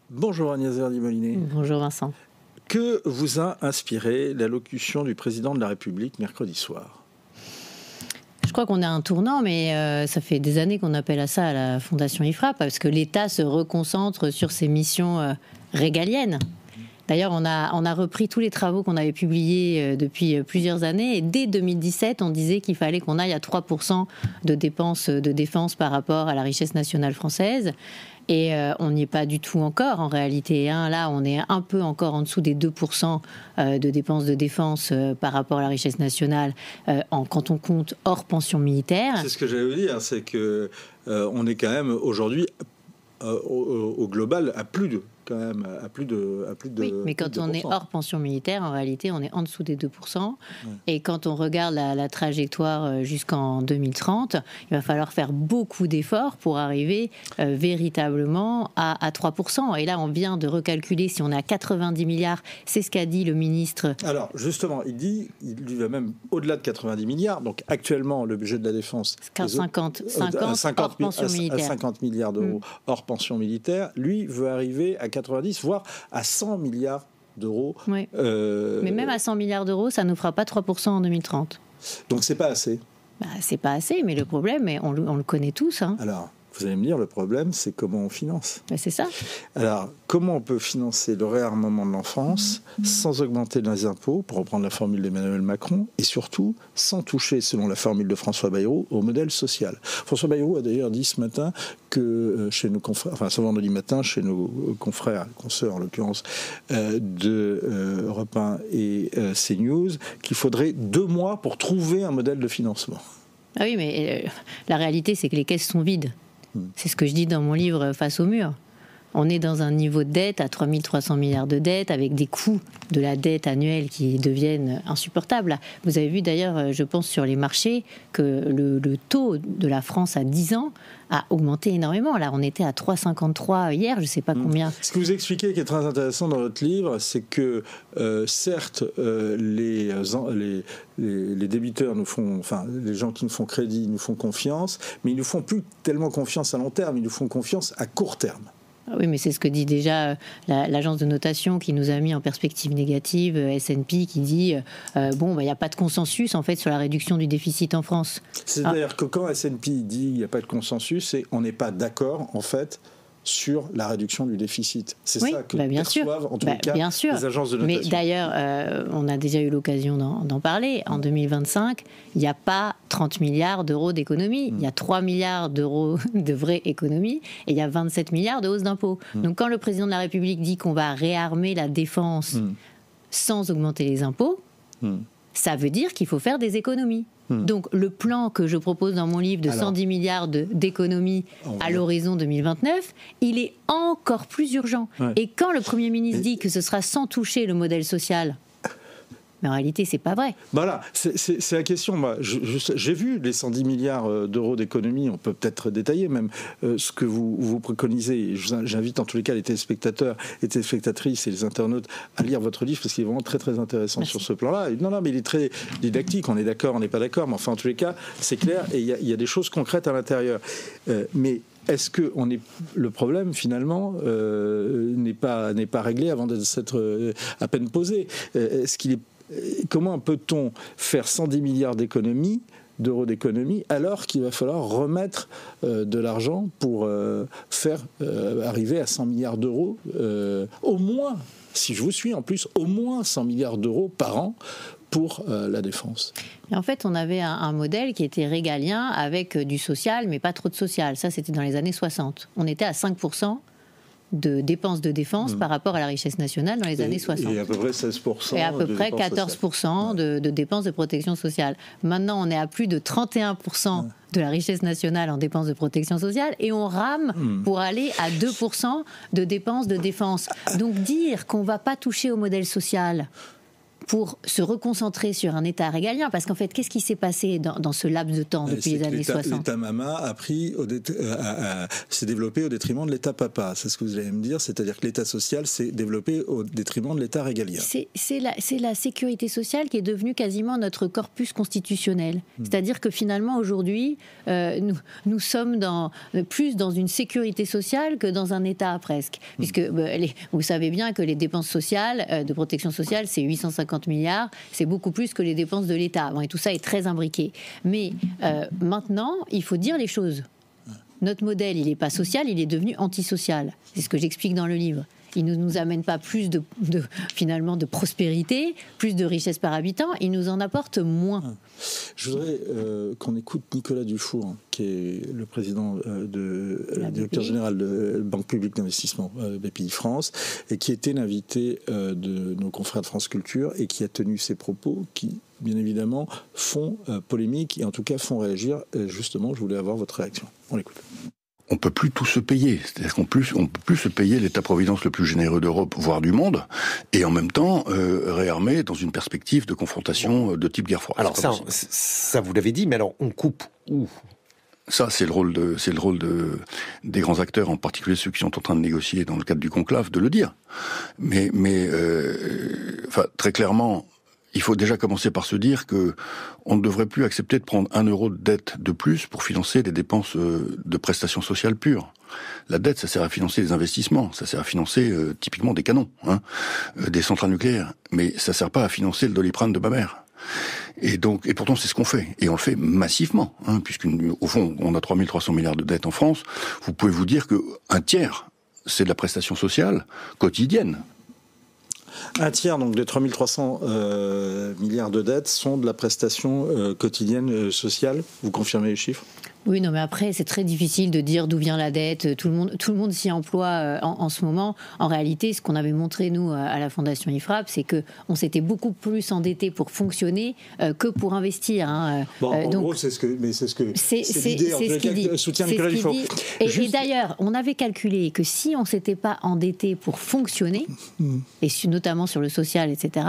Bonjour Agnès Verdier-Molinet. Bonjour Vincent. Que vous a inspiré l'allocution du président de la République mercredi soir ? Je crois qu'on est à un tournant, mais ça fait des années qu'on appelle à ça à la Fondation IFRA, parce que l'État se reconcentre sur ses missions régaliennes. D'ailleurs, on a repris tous les travaux qu'on avait publiés depuis plusieurs années, et dès 2017, on disait qu'il fallait qu'on aille à 3% de dépenses de défense par rapport à la richesse nationale française. Et on n'y est pas du tout encore en réalité. Là, on est un peu encore en dessous des 2% de dépenses de défense par rapport à la richesse nationale quand on compte hors pension militaire. C'est ce que j'allais vous dire, c'est que on est quand même aujourd'hui au global à plus de. Quand même à plus de oui, mais quand on est hors pension militaire, en réalité, on est en dessous des 2%. Ouais. Et quand on regarde la trajectoire jusqu'en 2030, il va falloir faire beaucoup d'efforts pour arriver véritablement à 3%. Et là, on vient de recalculer si on est à 90 milliards. C'est ce qu'a dit le ministre. Alors, justement, il va même au-delà de 90 milliards. Donc, actuellement, le budget de la défense... 50 hors pension militaire. 50 milliards d'euros hors pension militaire. Lui veut arriver à 90, voire à 100 milliards d'euros. Oui. Mais même à 100 milliards d'euros, ça ne nous fera pas 3% en 2030. Donc c'est pas assez. C'est pas assez, mais le problème, on le connaît tous. Alors, vous allez me dire, le problème, c'est comment on finance. C'est ça. Alors, comment on peut financer le réarmement de l'enfance sans augmenter les impôts, pour reprendre la formule d'Emmanuel Macron, et surtout sans toucher, selon la formule de François Bayrou, au modèle social. François Bayrou a d'ailleurs dit ce matin que chez nos confrères, enfin ce vendredi matin, chez nos confrères, consoeurs en l'occurrence, de Europe 1 et CNews, qu'il faudrait 2 mois pour trouver un modèle de financement. Ah oui, mais la réalité, c'est que les caisses sont vides. C'est ce que je dis dans mon livre Face au mur. On est dans un niveau de dette à 3 300 milliards de dettes, avec des coûts de la dette annuelle qui deviennent insupportables. Vous avez vu d'ailleurs, je pense, sur les marchés, que le taux de la France à 10 ans a augmenté énormément. Là, on était à 3,53 hier, je ne sais pas combien. Ce que vous expliquez, qui est très intéressant dans votre livre, c'est que certes, les débiteurs nous font, enfin, les gens qui nous font crédit nous font confiance, mais ils ne nous font plus tellement confiance à long terme, ils nous font confiance à court terme. Oui, mais c'est ce que dit déjà l'agence de notation qui nous a mis en perspective négative, S&P, qui dit il n'y a pas de consensus en fait sur la réduction du déficit en France. C'est-à-dire que quand S&P dit il n'y a pas de consensus, c'est on n'est pas d'accord en fait sur la réduction du déficit. C'est ça que perçoivent en tout cas bien sûr. Les agences de notation. Mais d'ailleurs, on a déjà eu l'occasion d'en parler. En 2025, il n'y a pas 30 milliards d'euros d'économie. Il y a 3 milliards d'euros de vraie économie et il y a 27 milliards de hausse d'impôts. Donc quand le président de la République dit qu'on va réarmer la défense sans augmenter les impôts, ça veut dire qu'il faut faire des économies. Donc le plan que je propose dans mon livre de 110 milliards d'économies à l'horizon 2029, il est encore plus urgent. Ouais. Et quand le Premier ministre dit que ce sera sans toucher le modèle social, mais en réalité, c'est pas vrai. Voilà, c'est la question. Moi, j'ai vu les 110 milliards d'euros d'économie. On peut peut-être détailler même ce que vous préconisez. J'invite en tous les cas les téléspectateurs et téléspectatrices et les internautes à lire votre livre parce qu'il est vraiment très très intéressant. Merci. Sur ce plan-là. Non, mais il est très didactique. On est d'accord, on n'est pas d'accord, mais enfin en tous les cas, c'est clair et il y a des choses concrètes à l'intérieur. Mais est-ce que le problème finalement n'est pas réglé avant de s'être à peine posé? Est-ce qu'il est Comment peut-on faire 110 milliards d'euros d'économie alors qu'il va falloir remettre de l'argent pour faire arriver à 100 milliards d'euros au moins, si je vous suis en plus, au moins 100 milliards d'euros par an pour la défense. Et en fait, on avait un modèle qui était régalien avec du social, mais pas trop de social. Ça, c'était dans les années 60. On était à 5% de dépenses de défense par rapport à la richesse nationale dans les années 60. Et à peu près 16%. Et à peu près 14% de dépenses de protection sociale. Maintenant, on est à plus de 31% de la richesse nationale en dépenses de protection sociale et on rame pour aller à 2% de dépenses de défense. Donc dire qu'on ne va pas toucher au modèle social pour se reconcentrer sur un État régalien. Parce qu'en fait, qu'est-ce qui s'est passé dans ce laps de temps depuis les années 60 ? L'État Mama s'est développé au détriment de l'État Papa. C'est ce que vous allez me dire, c'est-à-dire que l'État social s'est développé au détriment de l'État régalien. C'est la sécurité sociale qui est devenue quasiment notre corpus constitutionnel. C'est-à-dire que finalement, aujourd'hui, nous sommes plus dans une sécurité sociale que dans un État presque. Puisque vous savez bien que les dépenses sociales, de protection sociale, c'est 850 milliards, c'est beaucoup plus que les dépenses de l'État. Bon, et tout ça est très imbriqué. Mais maintenant, il faut dire les choses. Notre modèle, il n'est pas social, il est devenu antisocial. C'est ce que j'explique dans le livre. Il ne nous amène pas plus finalement de prospérité, plus de richesse par habitant, il nous en apporte moins. Je voudrais qu'on écoute Nicolas Dufour, qui est le président directeur général de Banque Publique d'Investissement BPI France, et qui était l'invité de nos confrères de France Culture, et qui a tenu ces propos qui, bien évidemment, font polémique, et en tout cas font réagir. Justement, je voulais avoir votre réaction. On l'écoute. On peut plus tout se payer. C'est-à-dire qu'on peut plus se payer l'État-providence le plus généreux d'Europe, voire du monde, et en même temps réarmer dans une perspective de confrontation de type guerre froide. Alors ça vous l'avez dit, mais alors on coupe où ? Ça, c'est le rôle des grands acteurs, en particulier ceux qui sont en train de négocier dans le cadre du conclave, de le dire. Mais très clairement, il faut déjà commencer par se dire que on ne devrait plus accepter de prendre 1 euro de dette de plus pour financer des dépenses de prestations sociales pures. La dette, ça sert à financer des investissements, ça sert à financer typiquement des canons, des centrales nucléaires, mais ça sert pas à financer le Doliprane de ma mère. Et pourtant c'est ce qu'on fait, et on le fait massivement, puisqu'au fond on a 3300 milliards de dettes en France. Vous pouvez vous dire que un tiers, c'est de la prestation sociale quotidienne. Un tiers donc de 3300 milliards de dettes sont de la prestation quotidienne sociale. Vous confirmez les chiffres ? Oui, non, mais après, c'est très difficile de dire d'où vient la dette. Tout le monde s'y emploie en ce moment. En réalité, ce qu'on avait montré, nous, à la Fondation IFRAP, c'est qu'on s'était beaucoup plus endetté pour fonctionner que pour investir. En gros, c'est l'idée, en tout cas, soutient Nicolas Dufour. Et d'ailleurs, on avait calculé que si on ne s'était pas endetté pour fonctionner, et notamment sur le social, etc.,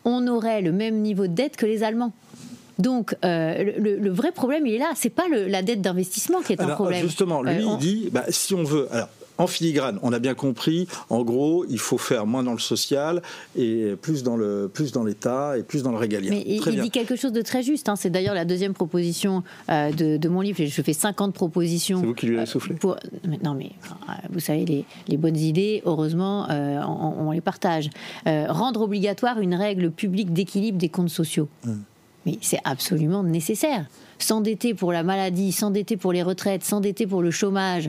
on aurait le même niveau de dette que les Allemands. Donc, le vrai problème, il est là. C'est pas la dette d'investissement qui est un problème. Justement, lui, il dit, si on veut... Alors, en filigrane, on a bien compris, en gros, il faut faire moins dans le social et plus dans l'État et plus dans le régalien. Mais il dit quelque chose de très juste. C'est d'ailleurs la deuxième proposition de mon livre. Je fais 50 propositions. C'est vous qui lui avez soufflé. Non, mais vous savez, les bonnes idées, heureusement, on les partage. Rendre obligatoire une règle publique d'équilibre des comptes sociaux. Mais c'est absolument nécessaire. S'endetter pour la maladie, s'endetter pour les retraites, s'endetter pour le chômage,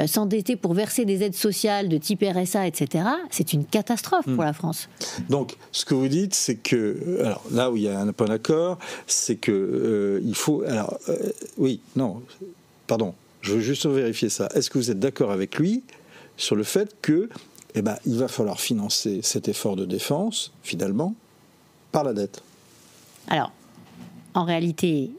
s'endetter pour verser des aides sociales de type RSA, etc., c'est une catastrophe pour la France. Donc, ce que vous dites, c'est que... Alors, là où il y a un point d'accord, c'est que il faut... Alors, je veux juste vérifier ça. Est-ce que vous êtes d'accord avec lui sur le fait que, il va falloir financer cet effort de défense, finalement, par la dette ? Alors, en réalité,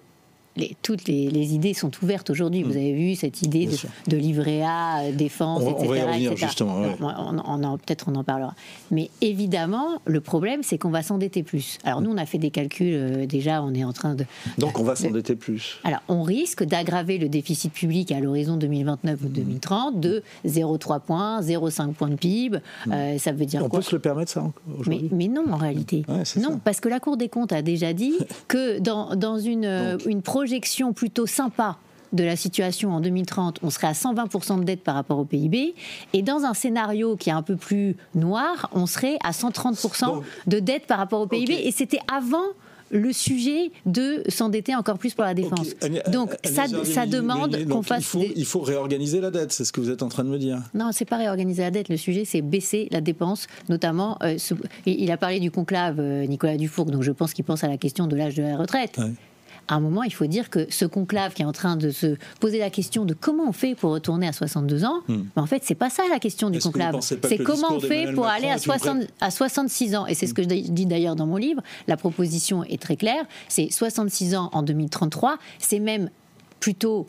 toutes les idées sont ouvertes aujourd'hui. Vous avez vu cette idée de livret A, défense, etc. On va y revenir, etc. justement. Ouais. Peut-être on en parlera. Mais évidemment, le problème, c'est qu'on va s'endetter plus. Alors nous, on a fait des calculs, déjà, on est en train de... Donc on va s'endetter plus. Alors, on risque d'aggraver le déficit public à l'horizon 2029 ou 2030 de 0,3 points, 0,5 points de PIB. Ça veut dire on quoi ? peut se le permettre, ça, aujourd'hui ? Mais non, en réalité. Ouais, non, ça. Parce que la Cour des comptes a déjà dit que dans une projection plutôt sympa de la situation en 2030, on serait à 120% de dette par rapport au PIB, et dans un scénario qui est un peu plus noir, on serait à 130% de dette par rapport au PIB, et c'était avant le sujet de s'endetter encore plus pour la défense. Donc ça demande qu'on fasse... Il faut réorganiser la dette, c'est ce que vous êtes en train de me dire. Non, c'est pas réorganiser la dette, le sujet c'est baisser la dépense, notamment, il a parlé du conclave Nicolas Dufour, donc je pense qu'il pense à la question de l'âge de la retraite. Ouais. À un moment, il faut dire que ce conclave qui est en train de se poser la question de comment on fait pour retourner à 62 ans, en fait, c'est pas ça la question du conclave. C'est comment on fait pour aller à 66 ans. Et c'est ce que je dis d'ailleurs dans mon livre. La proposition est très claire. C'est 66 ans en 2033. C'est même plutôt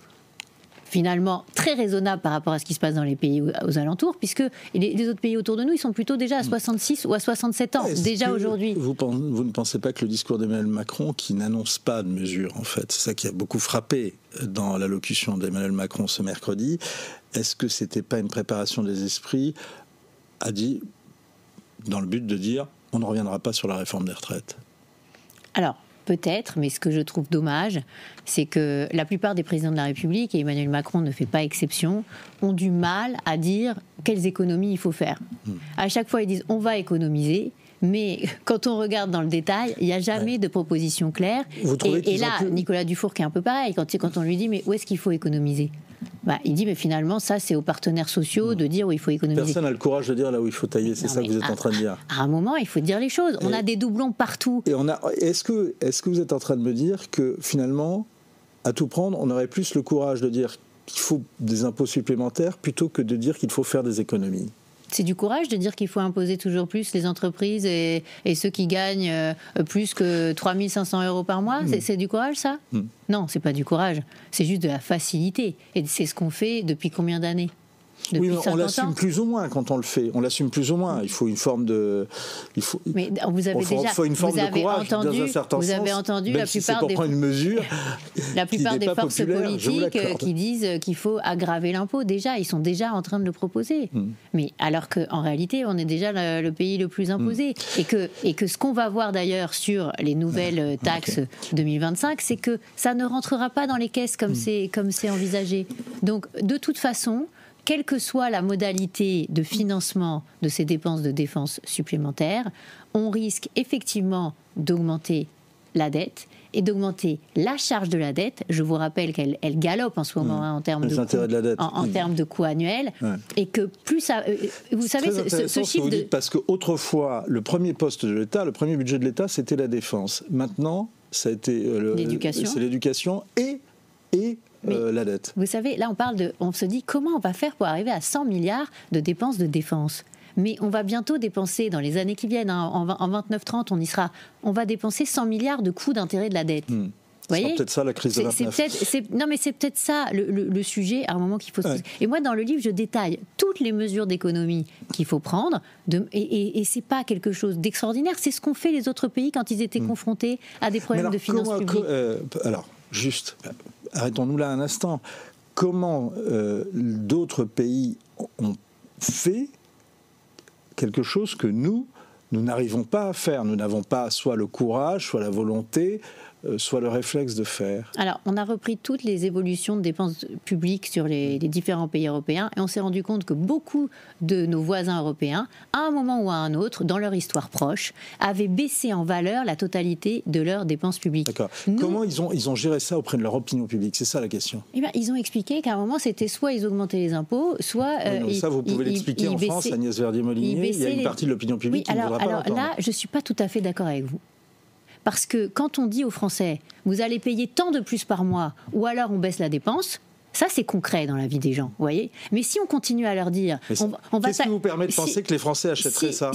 finalement très raisonnable par rapport à ce qui se passe dans les pays aux alentours, puisque les autres pays autour de nous, ils sont plutôt déjà à 66 ou à 67 ans, déjà aujourd'hui. Vous ne pensez pas que le discours d'Emmanuel Macron, qui n'annonce pas de mesures, en fait, c'est ça qui a beaucoup frappé dans l'allocution d'Emmanuel Macron ce mercredi, est-ce que c'était pas une préparation des esprits, a dit, dans le but de dire, on ne reviendra pas sur la réforme des retraites? Alors, peut-être, mais ce que je trouve dommage, c'est que la plupart des présidents de la République, et Emmanuel Macron ne fait pas exception, ont du mal à dire quelles économies il faut faire. À chaque fois, ils disent on va économiser, mais quand on regarde dans le détail, il n'y a jamais de proposition claire. Et là, Nicolas Dufour qui est un peu pareil, quand on lui dit mais où est-ce qu'il faut économiser ? Il dit mais finalement ça c'est aux partenaires sociaux de dire où il faut économiser. Personne n'a le courage de dire là où il faut tailler, c'est ça que vous êtes en train de dire. À un moment il faut dire les choses, on a des doublons partout. Et est-ce que vous êtes en train de me dire que finalement, à tout prendre, on aurait plus le courage de dire qu'il faut des impôts supplémentaires plutôt que de dire qu'il faut faire des économies? C'est du courage de dire qu'il faut imposer toujours plus les entreprises et ceux qui gagnent plus que 3 500 € par mois. C'est du courage, ça ? Non, c'est pas du courage. C'est juste de la facilité. Et c'est ce qu'on fait depuis combien d'années ? Oui, mais on l'assume plus ou moins quand on le fait. On l'assume plus ou moins. Il faut une forme de. Mais vous avez déjà. Faut une forme de courage dans un certain sens. Vous avez entendu même la si plupart c'est pour prendre une mesure. La plupart des forces politiques qui disent qu'il faut aggraver l'impôt. Déjà, ils sont déjà en train de le proposer. Mais alors qu'en réalité, on est déjà le pays le plus imposé. Et que ce qu'on va voir d'ailleurs sur les nouvelles taxes 2025, c'est que ça ne rentrera pas dans les caisses comme c'est envisagé. Donc, de toute façon, quelle que soit la modalité de financement de ces dépenses de défense supplémentaires, on risque effectivement d'augmenter la dette et d'augmenter la charge de la dette. Je vous rappelle qu'elle galope en ce moment en termes de coûts annuels, et que plus ça... vous savez, ce chiffre vous dites, parce qu'autrefois, le premier poste de l'État, le premier budget de l'État, c'était la défense. Maintenant, ça a été c'est l'éducation et la dette. Vous savez, là on se dit comment on va faire pour arriver à 100 milliards de dépenses de défense. Mais on va bientôt dépenser, dans les années qui viennent, en 29-30, on va dépenser 100 milliards de coûts d'intérêt de la dette. Vous voyez, c'est peut-être ça la crise de 29. Non, mais c'est peut-être ça le sujet à un moment qu'il faut se poser. Et moi, dans le livre, je détaille toutes les mesures d'économie qu'il faut prendre, et c'est pas quelque chose d'extraordinaire. C'est ce qu'ont fait les autres pays quand ils étaient confrontés à des problèmes de finances publiques. Alors, juste, arrêtons-nous là un instant. Comment d'autres pays ont fait quelque chose que nous n'arrivons pas à faire? Nous n'avons pas soit le courage, soit la volonté, soit le réflexe de faire. Alors, on a repris toutes les évolutions de dépenses publiques sur les différents pays européens, et on s'est rendu compte que beaucoup de nos voisins européens, à un moment ou à un autre, dans leur histoire proche, avaient baissé en valeur la totalité de leurs dépenses publiques. D'accord. Comment ils ont géré ça auprès de leur opinion publique? C'est ça la question. Eh bien, ils ont expliqué qu'à un moment, c'était soit ils augmentaient les impôts, soit... ça, vous pouvez l'expliquer en France, Agnès Verdier-Molinier, il y a une partie de l'opinion publique qui ne voudra pas l'entendre. Alors là, je ne suis pas tout à fait d'accord avec vous. Parce que quand on dit aux Français, vous allez payer tant de plus par mois, ou alors on baisse la dépense, ça c'est concret dans la vie des gens, vous voyez. Mais si on continue à leur dire... Qu'est-ce qui vous permet de penser que les Français achèteraient ça?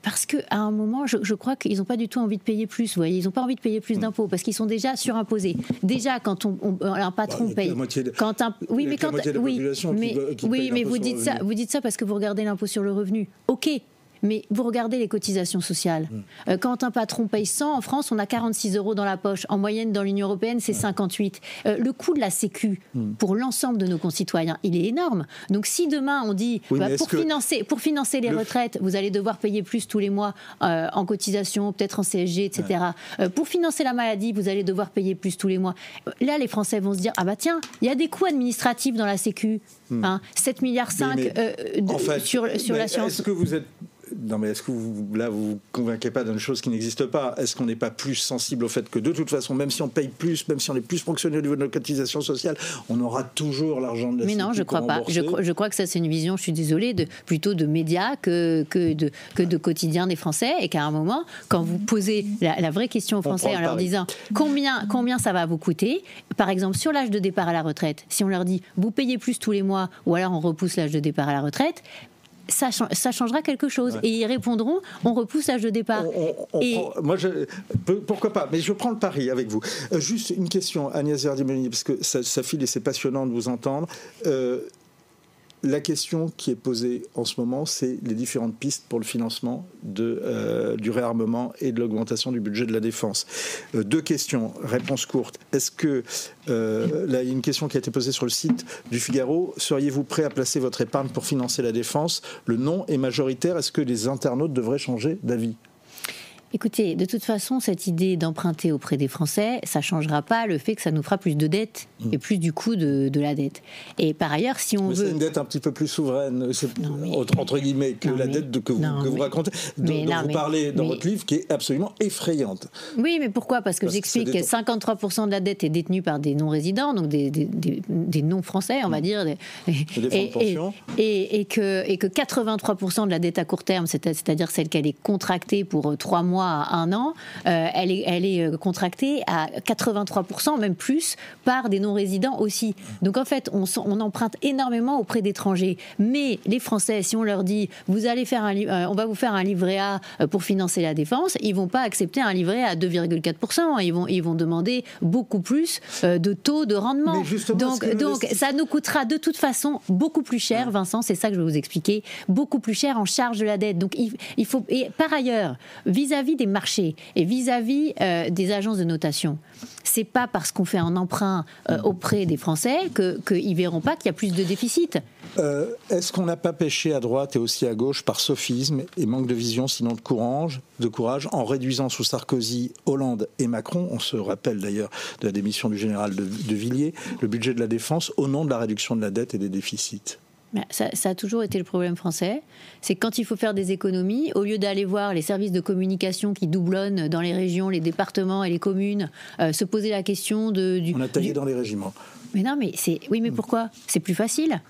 Parce qu'à un moment, je crois qu'ils n'ont pas du tout envie de payer plus, vous voyez. Ils n'ont pas envie de payer plus d'impôts, parce qu'ils sont déjà surimposés. Déjà, quand un patron paye... mais vous dites ça parce que vous regardez l'impôt sur le revenu. Ok. Mais vous regardez les cotisations sociales. Quand un patron paye 100, en France, on a 46 € dans la poche. En moyenne, dans l'Union européenne, c'est 58. Le coût de la Sécu, pour l'ensemble de nos concitoyens, il est énorme. Donc si demain, on dit, pour financer les retraites, vous allez devoir payer plus tous les mois en cotisation, peut-être en CSG, etc. Pour financer la maladie, vous allez devoir payer plus tous les mois. Là, les Français vont se dire, ah bah tiens, il y a des coûts administratifs dans la Sécu. 7,5 milliards sur l'assurance. Est-ce que vous êtes... Non, mais est-ce que vous vous convainquez pas d'une chose qui n'existe pas? Est-ce qu'on n'est pas plus sensible au fait que de toute façon, même si on paye plus, même si on est plus ponctionné au niveau de nos cotisations sociales, on aura toujours l'argent de la Sécu? Mais non, je crois pas. Je crois que ça, c'est une vision, je suis désolée, plutôt de médias que de quotidien des Français, et qu'à un moment, quand vous posez la vraie question aux Français en leur disant combien ça va vous coûter, par exemple sur l'âge de départ à la retraite, si on leur dit vous payez plus tous les mois, ou alors on repousse l'âge de départ à la retraite, ça changera quelque chose. Ouais. Et ils répondront, on repousse l'âge de départ. Pourquoi pas, mais je prends le pari avec vous. Juste une question, Agnès Verdier-Molinier, parce que ça file et c'est passionnant de vous entendre. La question qui est posée en ce moment, c'est les différentes pistes pour le financement du réarmement et de l'augmentation du budget de la défense. Deux questions, réponse courte. Est-ce que, là, il y a une question qui a été posée sur le site du Figaro, seriez-vous prêt à placer votre épargne pour financer la défense? Le non est majoritaire. Est-ce que les internautes devraient changer d'avis? Écoutez, de toute façon, cette idée d'emprunter auprès des Français, ça ne changera pas le fait que ça nous fera plus de dettes et plus du coût de la dette. Et par ailleurs, si on veut... c'est une dette un petit peu plus souveraine, entre guillemets, que la dette que vous racontez, dont vous parlez dans votre livre, qui est absolument effrayante. Oui, mais pourquoi? Parce que j'explique que 53% de la dette est détenue par des non-résidents, donc des non-français, on va dire. Et que 83% de la dette à court terme, c'est-à-dire celle qu'elle est contractée pour 3 mois à 1 an, elle est contractée à 83%, même plus, par des non-résidents aussi. Donc en fait, on emprunte énormément auprès d'étrangers. Mais les Français, si on leur dit vous allez faire on va vous faire un livret A pour financer la défense, ils vont pas accepter un livret à 2,4%. Ils vont demander beaucoup plus de taux de rendement. Donc ça nous coûtera de toute façon beaucoup plus cher, Vincent, c'est ça que je vais vous expliquer, beaucoup plus cher en charge de la dette. Donc il faut, et par ailleurs, vis-à-vis des marchés et vis-à-vis des agences de notation, c'est pas parce qu'on fait un emprunt auprès des Français qu'ils verront pas qu'il y a plus de déficit. Est-ce qu'on n'a pas péché à droite et aussi à gauche par sophisme et manque de vision, sinon de courage, en réduisant sous Sarkozy, Hollande et Macron, on se rappelle d'ailleurs de la démission du général de Villiers, le budget de la défense au nom de la réduction de la dette et des déficits? Ça a toujours été le problème français. C'est que quand il faut faire des économies, au lieu d'aller voir les services de communication qui doublonnent dans les régions, les départements et les communes, se poser la question On a taillé dans les régiments. Mais non, mais mais pourquoi? C'est plus facile.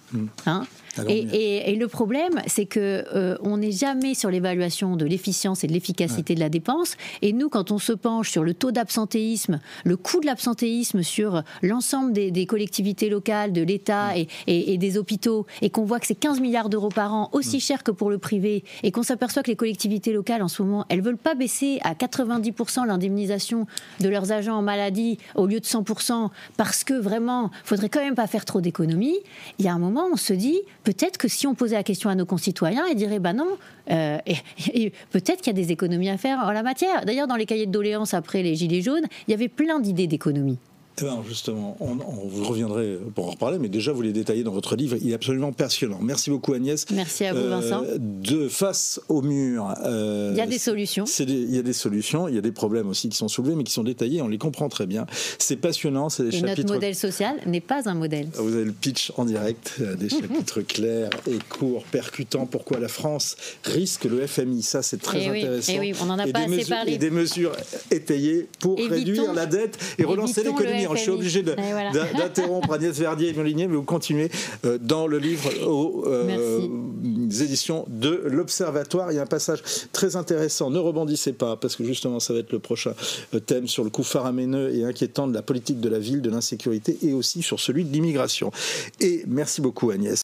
Hein? Et le problème, c'est que on n'est jamais sur l'évaluation de l'efficience et de l'efficacité de la dépense. Et nous, quand on se penche sur le taux d'absentéisme, le coût de l'absentéisme sur l'ensemble des collectivités locales, de l'État et des hôpitaux, et qu'on voit que c'est 15 milliards d'euros par an, aussi cher que pour le privé, et qu'on s'aperçoit que les collectivités locales, en ce moment, elles veulent pas baisser à 90% l'indemnisation de leurs agents en maladie au lieu de 100%, parce que vraiment, faudrait quand même pas faire trop d'économies. Il y a un moment, on se dit, peut-être que si on posait la question à nos concitoyens, ils diraient non, et peut-être qu'il y a des économies à faire en la matière. D'ailleurs, dans les cahiers de doléances après les Gilets jaunes, il y avait plein d'idées d'économies. Eh bien justement, on vous reviendrez pour en reparler, mais déjà vous les détaillez dans votre livre, il est absolument passionnant. Merci beaucoup Agnès. Merci à vous Vincent. Face au mur, il y a des solutions. Il y a des solutions, il y a des problèmes aussi qui sont soulevés, mais qui sont détaillés, on les comprend très bien. C'est passionnant, c'est des chapitres... Notre modèle social n'est pas un modèle. Vous avez le pitch en direct, des chapitres clairs et courts, percutants. Pourquoi la France risque le FMI, ça c'est très intéressant. Et oui, on n'en a pas assez parlé. Et des mesures étayées pour réduire la dette et relancer l'économie. Je suis obligé d'interrompre Agnès Verdier-Molinier, mais vous continuez dans le livre aux éditions de l'Observatoire. Il y a un passage très intéressant. Ne rebondissez pas, parce que justement, ça va être le prochain thème sur le coup faramineux et inquiétant de la politique de la ville, de l'insécurité et aussi sur celui de l'immigration. Et merci beaucoup Agnès.